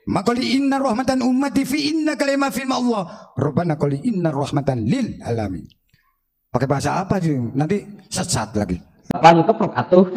Maqali inna rahmatan ummati fi inna kalima fi Allah. Rabbana qali inna rahmatan lil alamin. Pakai bahasa apa sih? Nanti sesat lagi. Apaan keprok atuh.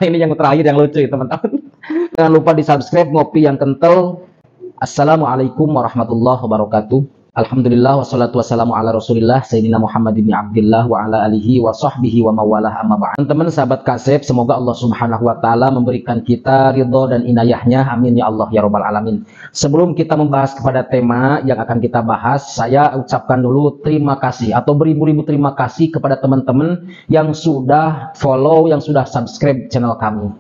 Ini yang terakhir yang lucu teman-teman. Jangan lupa di-subscribe Ngopi yang Kental. Assalamualaikum warahmatullahi wabarakatuh. Alhamdulillah wassalatu wassalamu ala Rasulillah Sayyidina Muhammad bin Abdillah wa ala alihi wa sahbihi wa mawalah amma ba'd. Teman-teman sahabat Kasep, semoga Allah Subhanahu wa taala memberikan kita ridho dan inayahnya. Amin ya Allah ya rabbal alamin. Sebelum kita membahas kepada tema yang akan kita bahas, saya ucapkan dulu terima kasih atau beribu-ribu terima kasih kepada teman-teman yang sudah follow, yang sudah subscribe channel kami.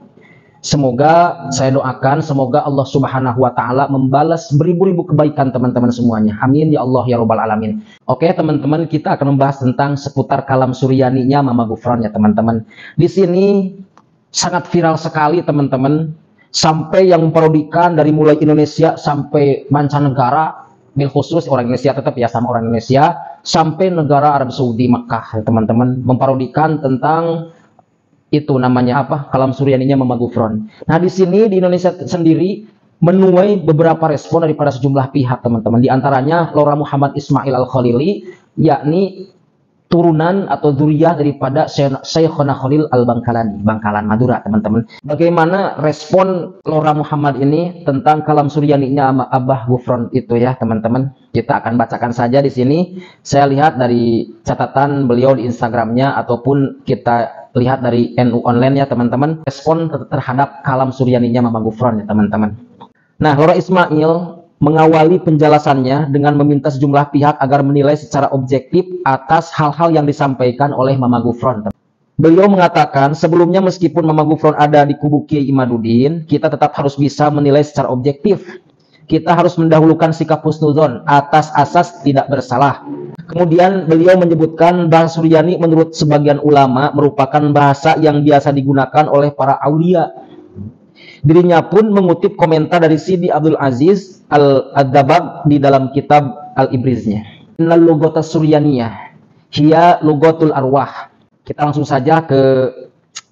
Semoga saya doakan, semoga Allah Subhanahu wa taala membalas beribu-ribu kebaikan teman-teman semuanya. Amin ya Allah ya rabbal alamin. Oke teman-teman, kita akan membahas tentang seputar kalam suryaninya Mama Gufron ya teman-teman. Di sini sangat viral sekali teman-teman, sampai yang memparodikan dari mulai Indonesia sampai mancanegara, bil khusus orang Indonesia tetap ya sama orang Indonesia, sampai negara Arab Saudi Mekah teman-teman, memparodikan tentang itu namanya apa? Kalam suryaninya Mama Gufron. Nah, di sini di Indonesia sendiri menuai beberapa respon daripada sejumlah pihak, teman-teman. Di antaranya Laura Muhammad Ismail Al-Khalili, yakni turunan atau dzurriyyah daripada Syekhona Khalil Al-Bangkalani, Bangkalan Madura, teman-teman. Bagaimana respon Laura Muhammad ini tentang kalam suryaninya Abah Gufron itu ya, teman-teman? Kita akan bacakan saja di sini. Saya lihat dari catatan beliau di Instagramnya ataupun kita lihat dari NU Online ya teman-teman, respon terhadap kalam suryaninya Mama Gufron ya teman-teman. Nah, Laura Ismail mengawali penjelasannya dengan meminta sejumlah pihak agar menilai secara objektif atas hal-hal yang disampaikan oleh Mama Gufron. Beliau mengatakan, sebelumnya meskipun Mama Gufron ada di kubu Kiai Imaduddin, kita tetap harus bisa menilai secara objektif. Kita harus mendahulukan sikap husnuzon atas asas tidak bersalah. Kemudian beliau menyebutkan bahasa suryani menurut sebagian ulama merupakan bahasa yang biasa digunakan oleh para aulia. Dirinya pun mengutip komentar dari Sidi Abdul Aziz Al-Adabab di dalam kitab Al-Ibriznya. Innal lugata suryaniyah hiya lugatul arwah. Kita langsung saja ke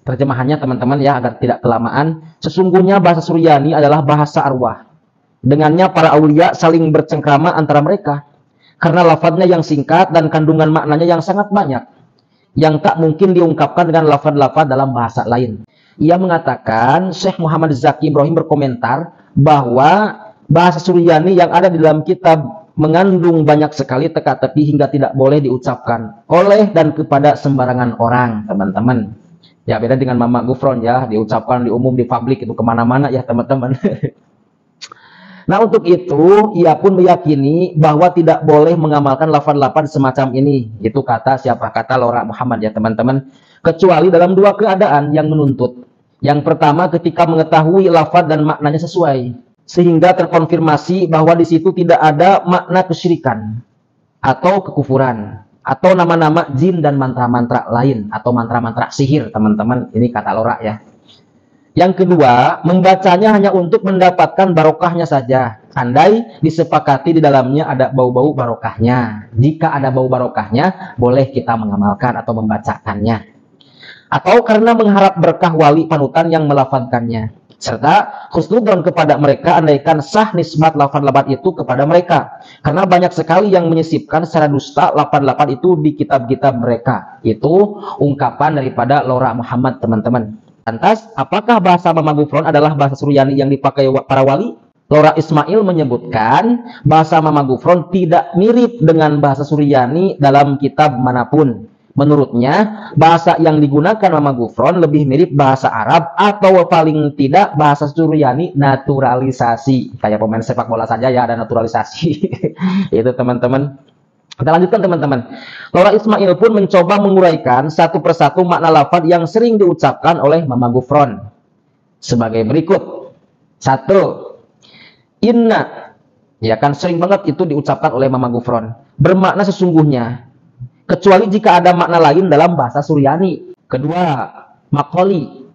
terjemahannya teman-teman ya agar tidak kelamaan. Sesungguhnya bahasa suryani adalah bahasa arwah. Dengannya para aulia saling bercengkrama antara mereka. Karena lafadznya yang singkat dan kandungan maknanya yang sangat banyak, yang tak mungkin diungkapkan dengan lafadz-lafadz dalam bahasa lain. Ia mengatakan, Syekh Muhammad Zaki Ibrahim berkomentar bahwa bahasa suryani yang ada di dalam kitab mengandung banyak sekali teka-teki hingga tidak boleh diucapkan oleh dan kepada sembarangan orang, teman-teman. Ya beda dengan Mama Gufron ya, diucapkan di umum, di publik, itu kemana-mana ya teman-teman. Nah, untuk itu, ia pun meyakini bahwa tidak boleh mengamalkan lafaz-lafaz semacam ini. Itu kata siapa? Kata Laura Muhammad ya teman-teman. Kecuali dalam dua keadaan yang menuntut. Yang pertama ketika mengetahui lafaz dan maknanya sesuai. Sehingga terkonfirmasi bahwa di situ tidak ada makna kesyirikan. Atau kekufuran. Atau nama-nama jin dan mantra-mantra lain. Atau mantra-mantra sihir teman-teman. Ini kata Laura ya. Yang kedua, membacanya hanya untuk mendapatkan barokahnya saja. Andai disepakati di dalamnya ada bau-bau barokahnya. Jika ada bau barokahnya, boleh kita mengamalkan atau membacakannya. Atau karena mengharap berkah wali panutan yang melafadzkannya. Serta husnudzon kepada mereka andaikan sah nisbat lafaz-lafaz itu kepada mereka. Karena banyak sekali yang menyisipkan secara dusta lafaz-lafaz itu di kitab-kitab mereka. Itu ungkapan daripada Laura Muhammad teman-teman. Lantas, apakah bahasa Mama Gufron adalah bahasa suryani yang dipakai para wali? Laura Ismail menyebutkan bahasa Mama Gufron tidak mirip dengan bahasa suryani dalam kitab manapun. Menurutnya, bahasa yang digunakan Mama Gufron lebih mirip bahasa Arab atau paling tidak bahasa suryani naturalisasi. Kayak pemain sepak bola saja ya ada naturalisasi. Itu teman-teman. Kita lanjutkan teman-teman. Laura Ismail pun mencoba menguraikan satu persatu makna lafaz yang sering diucapkan oleh Mama Gufron. Sebagai berikut. 1. Inna. Ya kan sering banget itu diucapkan oleh Mama Gufron. Bermakna sesungguhnya. Kecuali jika ada makna lain dalam bahasa suryani. 2. Maqoli.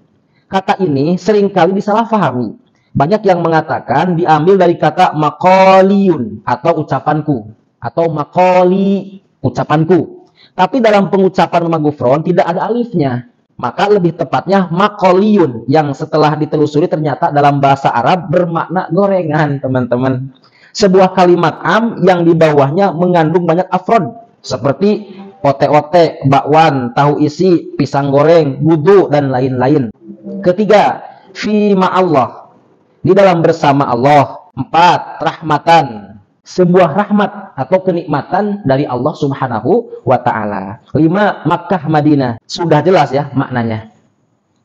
Kata ini seringkali disalahpahami. Banyak yang mengatakan diambil dari kata maqoliyun atau ucapanku. Atau maqoli, ucapanku. Tapi dalam pengucapan Mama Gufron tidak ada alifnya. maka lebih tepatnya makoliyun, yang setelah ditelusuri ternyata dalam bahasa Arab bermakna gorengan, teman-teman. Sebuah kalimat am yang di bawahnya mengandung banyak afrod seperti ote-ote, bakwan, tahu isi, pisang goreng, wudu, dan lain-lain. Ketiga, fi ma'allah, di dalam bersama Allah. Empat, rahmatan, sebuah rahmat atau kenikmatan dari Allah Subhanahu wa ta'ala. Lima, Makkah Madinah, sudah jelas ya maknanya.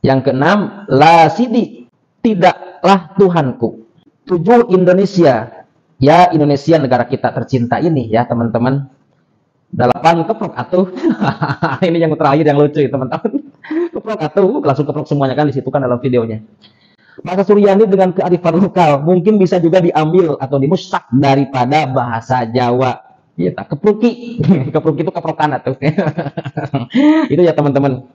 Yang keenam, la sidi, tidaklah Tuhanku. Tujuh, Indonesia, ya Indonesia negara kita tercinta ini ya teman-teman. Delapan, keprok atuh. Ini yang terakhir yang lucu ya teman-teman. Keprok atuh, langsung keprok semuanya kan di situ kan dalam videonya. Bahasa Suryani dengan kearifan lokal mungkin bisa juga diambil atau dimustak daripada bahasa Jawa. Ya, kepruki. Kepruki itu keprokan atuh. Itu ya teman-teman.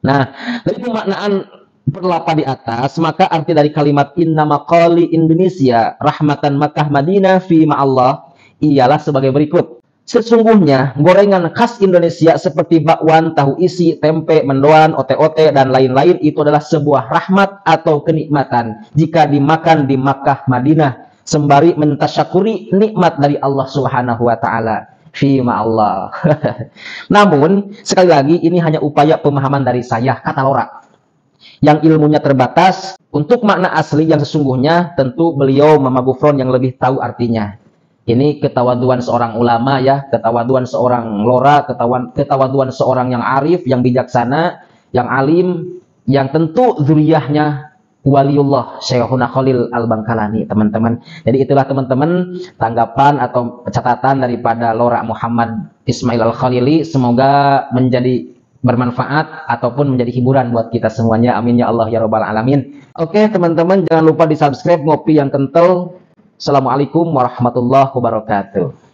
Nah, dari pemaknaan berlapa di atas, maka arti dari kalimat inna maqali Indonesia rahmatan Makkah Madinah fi ma'allah ialah sebagai berikut. Sesungguhnya gorengan khas Indonesia seperti bakwan, tahu isi, tempe, mendoan, ote-ote, dan lain-lain itu adalah sebuah rahmat atau kenikmatan jika dimakan di Makkah Madinah sembari mentasyakuri nikmat dari Allah Subhanahu wa taala. Fi ma'allah. Namun sekali lagi ini hanya upaya pemahaman dari saya, kata Lora, yang ilmunya terbatas. Untuk makna asli yang sesungguhnya tentu beliau Mama Gufron yang lebih tahu artinya. Ini ketawaduan seorang ulama ya, ketawaduan seorang Lora, ketawaduan seorang yang arif, yang bijaksana, yang alim, yang tentu zuriyahnya waliullah Syekhuna Khalil Al-Bangkalani, teman-teman. Jadi itulah teman-teman tanggapan atau catatan daripada Lora Muhammad Ismail Al-Khalili. Semoga menjadi bermanfaat ataupun menjadi hiburan buat kita semuanya. Amin ya Allah ya Rabbal Alamin. Oke teman-teman, jangan lupa di subscribe Ngopi yang Kental. Assalamualaikum warahmatullahi wabarakatuh.